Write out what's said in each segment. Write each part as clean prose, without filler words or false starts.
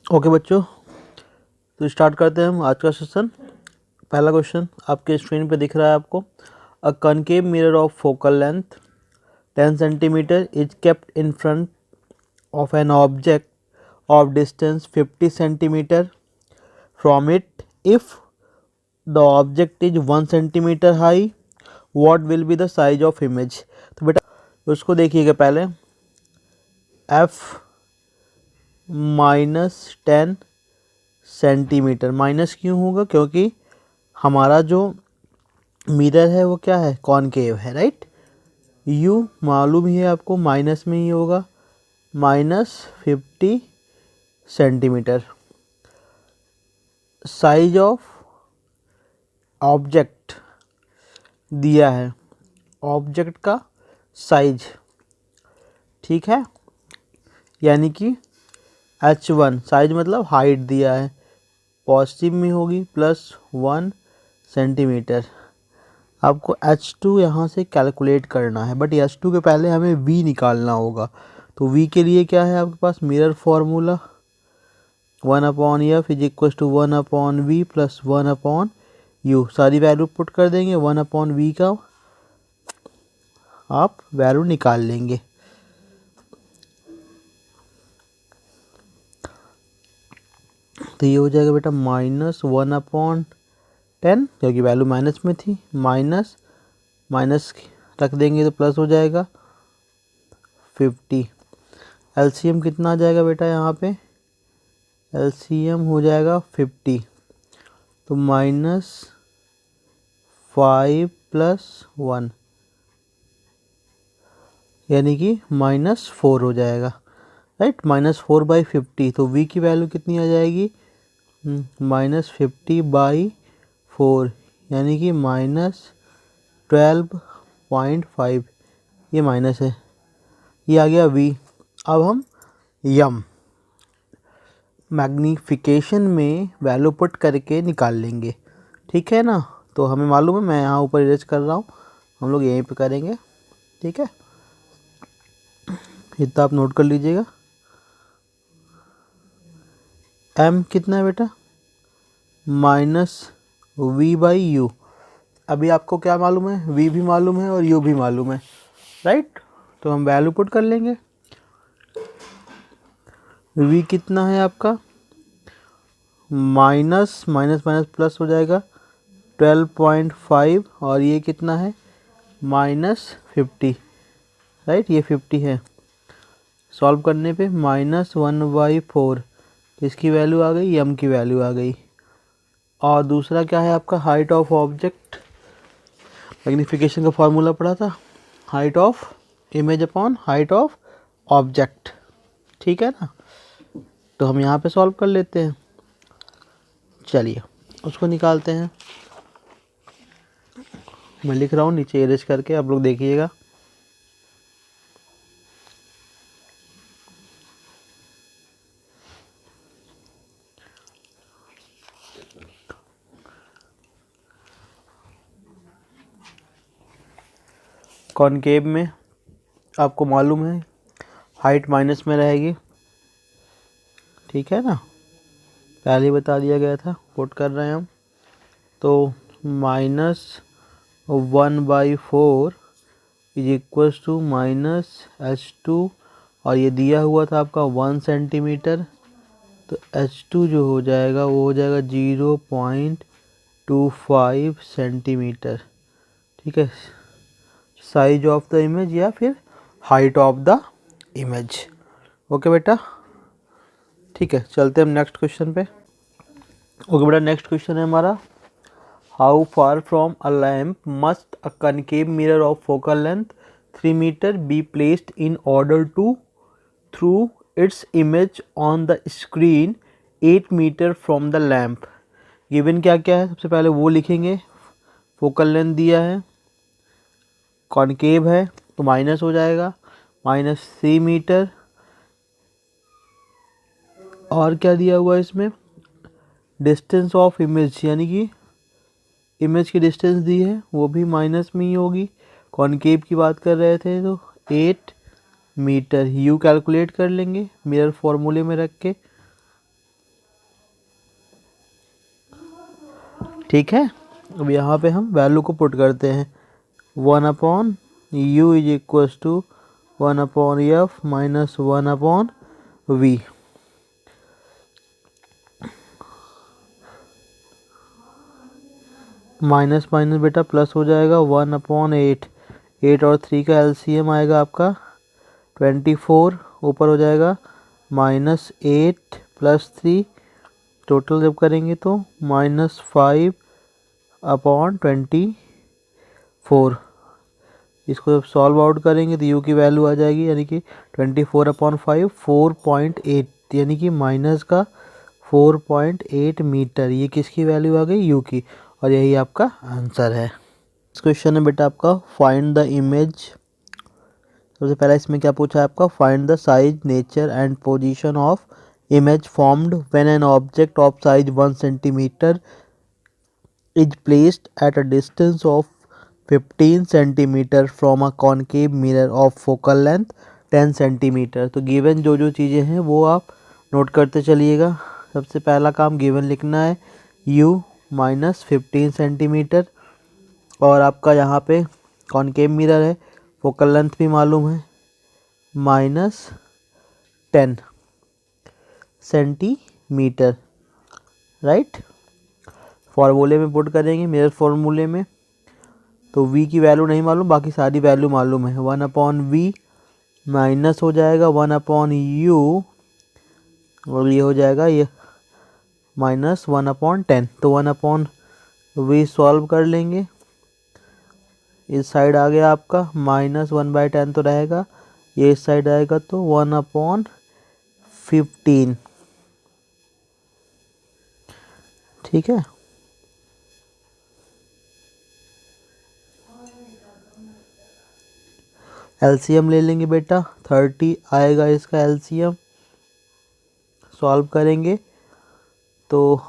Okay बच्चों, तो start करते हैं हम आज का सेशन। पहला क्वेश्चन आपके स्क्रीन पे दिख रहा है आपको। A concave mirror of focal length 10 centimetre is kept in front of an object of distance 50 centimetre from it. If the object is 1 centimetre high, what will be the size of image. तो बेटा उसको देखिएगा पहले। F -10 centimetre. Minus क्यों होगा? क्योंकि हमारा जो मिरर है वो क्या है? कॉनकेव है, राइट। यू मालूम ही है आपको, माइनस में ही होगा, -50 सेंटीमीटर। साइज ऑफ ऑब्जेक्ट दिया है, ऑब्जेक्ट का साइज, ठीक है, यानी कि h1 साइज मतलब हाइट दिया है, पॉजिटिव में होगी +1 सेंटीमीटर। आपको h2 यहाँ से कैलकुलेट करना है, बट h2 के पहले हमें v निकालना होगा। तो v के लिए क्या है आपके पास? Mirror formula 1/f = 1/v + 1/u। सारी वैल्यू पुट कर देंगे, 1/v का आप वैल्यू निकाल लेंगे। तो ये हो जाएगा बेटा -1/10, क्योंकि वैल्यू माइनस में थी, माइनस माइनस रख देंगे तो प्लस हो जाएगा 50। एलसीएम कितना आ जाएगा बेटा? यहाँ पे एलसीएम हो जाएगा 50, तो -5 + 1 यानी कि -4 हो जाएगा, राइट। -4/50, तो v की वैल्यू कितनी आ जाएगी? -50/4 यानी कि -12.5। ये माइनस है, ये आ गया v। अब हम यम मैग्नीफिकेशन में वैल्यू पुट करके निकाल लेंगे, ठीक है ना। तो हमें मालूम है, मैं यहाँ ऊपर इरेज कर रहा हूँ, हम लोग यहीं पे करेंगे, ठीक है। इतना आप नोट कर लीजिएगा। m कितना है बेटा? -v/u। अभी आपको क्या मालूम है? v भी मालूम है और u भी मालूम है, राइट। तो हम वैल्यू पुट कर लेंगे। v कितना है आपका? माइनस माइनस माइनस प्लस हो जाएगा 12.5, और ये कितना है? -50, राइट। ये 50 है। सॉल्व करने पे -1/4 इसकी वैल्यू आ गई, m की वैल्यू आ गई। और दूसरा क्या है आपका? Height of object. मैग्नीफिकेशन का फॉर्मूला पढ़ा था, height of image upon height of object, ठीक है ना। तो हम यहाँ पे सॉल्व कर लेते हैं। चलिए उसको निकालते हैं। मैं लिख रहा हूँ नीचे इरेज करके, आप लोग देखिएगा। कॉनकेव में आपको मालूम है हाइट माइनस में रहेगी, ठीक है ना, पहले ही बता दिया गया था, कोट कर रहे हैं हम। तो -1/4 = -h2, और ये दिया हुआ था आपका 1 सेंटीमीटर, तो h2 जो हो जाएगा वो हो जाएगा 0.25 सेंटीमीटर, ठीक है। साइज ऑफ द इमेज या फिर height of the image. Okay बेटा, ठीक है। चलते हैं हम नेक्स्ट क्वेश्चन पे। ओके बेटा, नेक्स्ट क्वेश्चन है हमारा, how far from a lamp must a concave mirror of focal length 3 metre be placed in order to throw its image on the screen 8 metre from the lamp. Given क्या क्या है? सबसे पहले वो लिखेंगे, focal length दिया है, concave है तो माइनस हो जाएगा, -3 मीटर, और क्या दिया हुआ है इसमें? डिस्टेंस ऑफ इमेज, यानी कि इमेज की डिस्टेंस दी है वो भी माइनस में ही होगी। कॉनकेव की बात कर रहे थे तो 8 मीटर। यू कैलकुलेट कर लेंगे मिरर फॉर्मूले में रख के, ठीक है। अब यहाँ पे हम वैल्यू को पुट करते हैं, 1/u is equals to 1/f minus 1/v। Minus minus बेटा प्लस हो जाएगा, 1/8। 8 और 3 का एलसीएम आएगा आपका 24, ऊपर हो जाएगा -8 + 3, टोटल जब करेंगे तो -5/24। इसको जब सॉल्व आउट करेंगे तो u की वैल्यू आ जाएगी, यानी कि 24/5 4.8, यानी कि माइनस का 4.8 मीटर। ये किसकी वैल्यू आ गई? u की। और यही आपका आंसर है। इस क्वेश्चन में बेटा आपका फाइंड द इमेज। सबसे पहला इसमें क्या पूछा है आपका? Find the size, nature and position of image formed when an object of size 1 centimetre is placed at a distance of 15 centimeter from a concave mirror of focal length 10 centimeter। तो given जो जो चीज़ें हैं वो आप note करते चलिएगा। सबसे पहला काम गिवन लिखना है, u -15 सेंटीमीटर, और आपका यहाँ पे कॉनकेव मिरर है, फोकल लेंथ भी मालूम है, -10 सेंटीमीटर, राइट। फॉर्मूले में पुट करेंगे, मिरर फॉर्मूले में, तो v की वैल्यू नहीं मालूम, बाकी सारी वैल्यू मालूम है। 1/v माइनस हो जाएगा 1/u, और ये हो जाएगा ये -1/10। तो 1/v सॉल्व कर लेंगे, इस साइड आ गया आपका -1/10 तो रहेगा, ये इस साइड आएगा तो 1/15। ठीक है। एलसीएम ले लेंगे बेटा, 30 आएगा इसका एलसीएम, सॉल्व करेंगे तो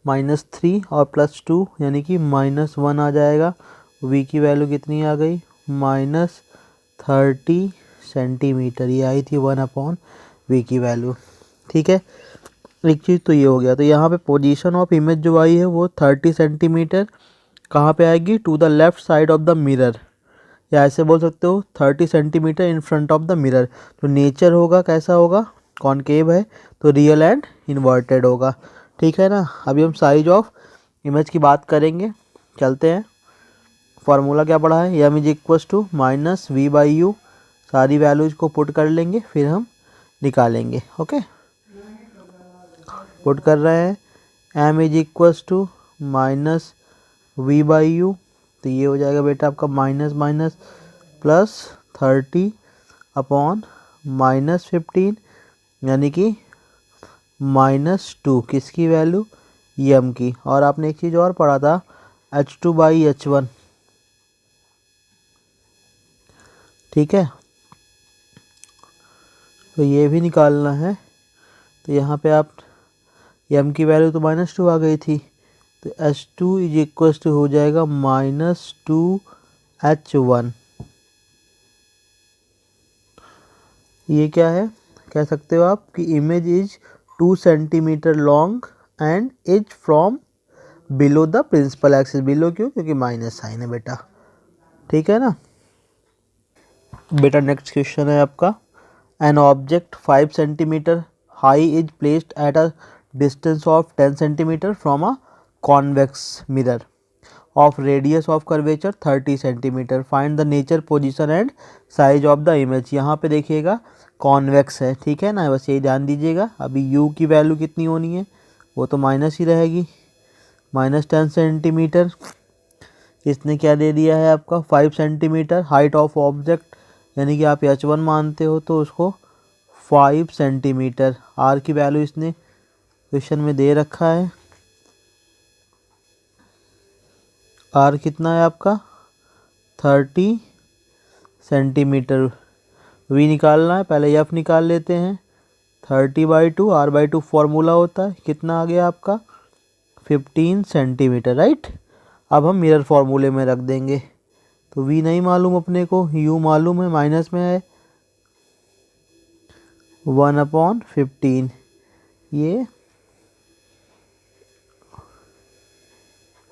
-3 और +2 यानी कि -1 आ जाएगा। v की वैल्यू कितनी आ गई? -30 सेंटीमीटर, ये आई थी 1/v की वैल्यू। ठीक है, एक चीज़ तो ये हो गया। तो यहाँ पे पोजीशन ऑफ इमेज जो आई है वो 30 सेंटीमीटर कहाँ पे आएगी? To the left side of the mirror, या ऐसे बोल सकते हो 30 centimetre in front of the mirror. तो नेचर होगा कैसा होगा? कॉनकेव है तो रियल एंड इन्वर्टेड होगा। ठीक है ना। अभी हम साइज ऑफ इमेज की बात करेंगे, चलते हैं। फार्मूला क्या पढ़ा है? m is equals to -v/u। सारी वैल्यूज को पुट कर लेंगे, फिर हम निकालेंगे। ओके, पुट कर रहे हैं, m is equals to -v/u, तो ये हो जाएगा बेटा आपका माइनस माइनस +30/-15, यानी कि -2 किसकी वैल्यू? m की। और आपने एक चीज़ और पढ़ा था, h2/h1। ठीक है, तो ये भी निकालना है। तो यहाँ पे आप m की वैल्यू तो -2 आ गई थी, तो h2 इज इक्वल्स टू हो जाएगा -2h1। ये क्या है? कह सकते हो आप कि image is 2 centimetre long and is from below the principal axis. Below क्यों? क्योंकि माइनस साइन है बेटा। ठीक है ना बेटा। नेक्स्ट क्वेश्चन है आपका, an object 5 centimetre high is placed at a distance of 10 centimetre from a convex mirror of radius of curvature 30 centimetre. Find the nature, position and size of the image. यहाँ पे देखिएगा convex है, ठीक है ना, बस यही ध्यान दीजिएगा। अभी u की वैल्यू कितनी होनी है? वो तो माइनस ही रहेगी, -10 सेंटीमीटर। इसने क्या दे दिया है आपका? 5 सेंटीमीटर। हाइट ऑफ ऑब्जेक्ट यानी कि आप h1 मानते हो तो उसको 5 सेंटीमीटर। r की वैल्यू इसने क्वेश्चन में दे रखा है, r कितना है आपका? 30 सेंटीमीटर। v निकालना है, पहले f निकाल लेते हैं। 30/2, r/2 फॉर्मूला होता है, कितना आ गया आपका? 15 सेंटीमीटर, राइट। अब हम मिरर फॉर्मूले में रख देंगे, तो v नहीं मालूम अपने को, u मालूम है, माइनस में है 1/15। ये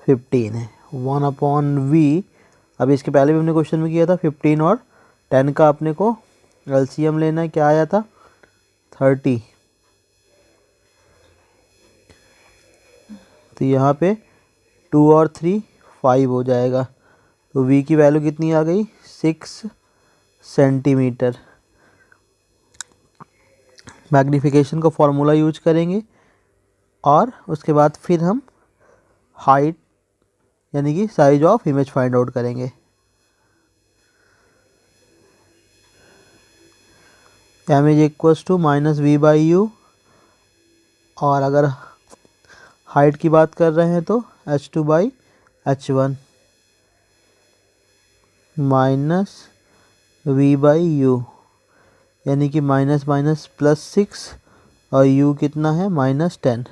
15 है, 1/v। अब इसके पहले भी हमने क्वेश्चन में किया था 15 और 10 का अपने को एलसीएम लेना है, क्या आया था 30। तो यहाँ पे 2 और 3 5 हो जाएगा। तो v की वैल्यू कितनी आ गई 6 सेंटीमीटर। मैग्नीफिकेशन का फॉर्मूला यूज करेंगे और उसके बाद फिर हम हाइट यानी कि size of image find out करेंगे। M is equals to -v/u, और अगर हाइट की बात कर रहे हैं तो h2/h1 -v/u, यानी कि माइनस माइनस +6 और u कितना है -10,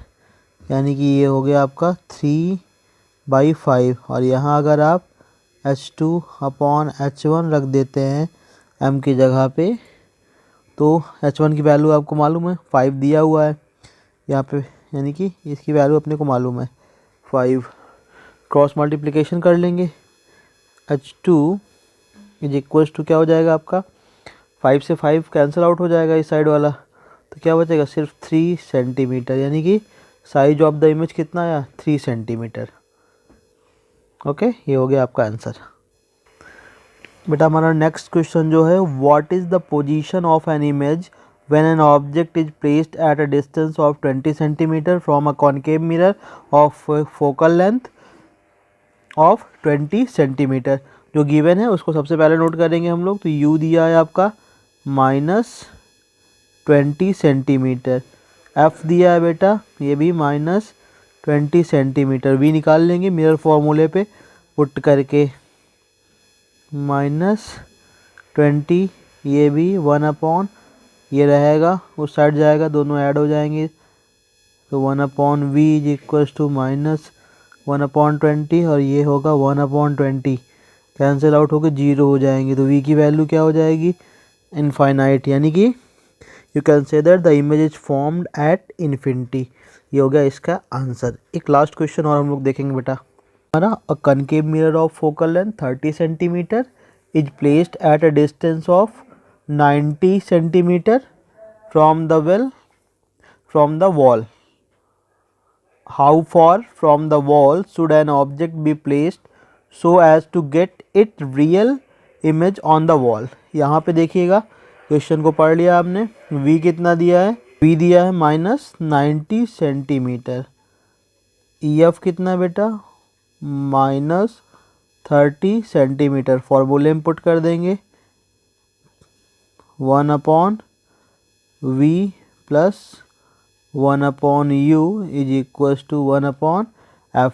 यानी कि ये हो गया आपका 3/5। और यहाँ अगर आप h2/h1 रख देते हैं m की जगह पे, तो h1 की वैल्यू आपको मालूम है 5 दिया हुआ है यहाँ पे, यानी कि इसकी वैल्यू अपने को मालूम है 5। क्रॉस मल्टीप्लिकेशन कर लेंगे, h2 इज इक्वल्स टू क्या हो जाएगा आपका 5 से 5 कैंसिल आउट हो जाएगा इस साइड वाला, तो क्या बचेगा सिर्फ 3 सेंटीमीटर, यानी कि साइज ऑफ द इमेज कितना आया 3 सेंटीमीटर। ओके, ये हो गया आपका आंसर। बेटा हमारा नेक्स्ट क्वेश्चन जो है, what is the position of an image when an object is placed at a distance of 20 centimetre from a concave mirror of focal length of 20 centimetre. जो given है उसको सबसे पहले नोट करेंगे हम लोग। तो u दिया है आपका -20 सेंटीमीटर, f दिया है बेटा ये भी -20 सेंटीमीटर। v निकाल लेंगे मिरर फॉर्मूले पे पुट करके, -20, ये भी 1/, ये रहेगा उस साइड जाएगा, दोनों ऐड हो जाएंगे, तो 1/v इज इक्वल्स टू -1/20, और ये होगा 1/20, कैंसिल आउट होकर 0 हो जाएंगे। तो v की वैल्यू क्या हो जाएगी इनफाइनाइट, यानी कि you can say that the image is formed at infinity. ये हो गया इसका आंसर। एक लास्ट क्वेश्चन और हम लोग देखेंगे बेटा हमारा, a concave mirror of focal length 30 centimetre is placed at a distance of 90 centimetre from the wall. How far from the wall should an object be placed so as to get it real image on the wall. यहाँ पे देखिएगा question को पढ़ लिया आपने, v कितना दिया है, v दिया है -90 सेंटीमीटर, ef कितना बेटा -30 सेंटीमीटर। फॉर्मूले में पुट कर देंगे 1/v plus 1/u is equals to 1/f।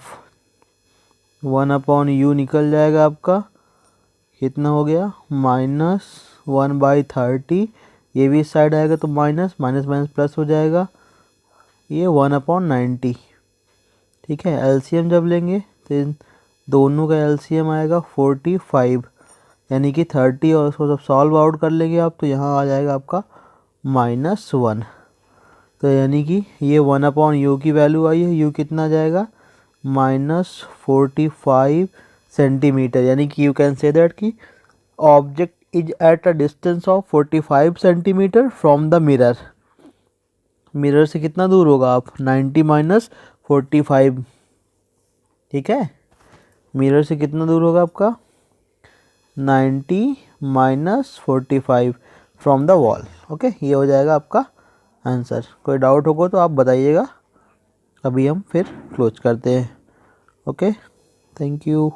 1/u निकल जाएगा आपका, कितना हो गया -1/30, ये भी इस साइड आएगा तो माइनस माइनस माइनस प्लस हो जाएगा, ये 1/90। ठीक है, एलसीएम जब लेंगे तो इन दोनों का एलसीएम आएगा 45, यानी कि 30, और उसको जब सॉल्व आउट कर लेंगे आप तो यहाँ आ जाएगा आपका -1। तो यानी कि ये 1/u की वैल्यू आई है, u कितना जाएगा -45 सेंटीमीटर, यानी कि यू कैन से दैट कि object is eight a distance of 45 centimetre from the mirror. Mirror से कितना दूर होगा आप 90 - 45, ठीक है, मिरर से कितना दूर होगा आपका 90 - 45 फ्रॉम द वॉल। ओके, ये हो जाएगा आपका आंसर। कोई डाउट होगा तो आप बताइएगा, अभी हम फिर क्लोज करते हैं। Okay, thank you.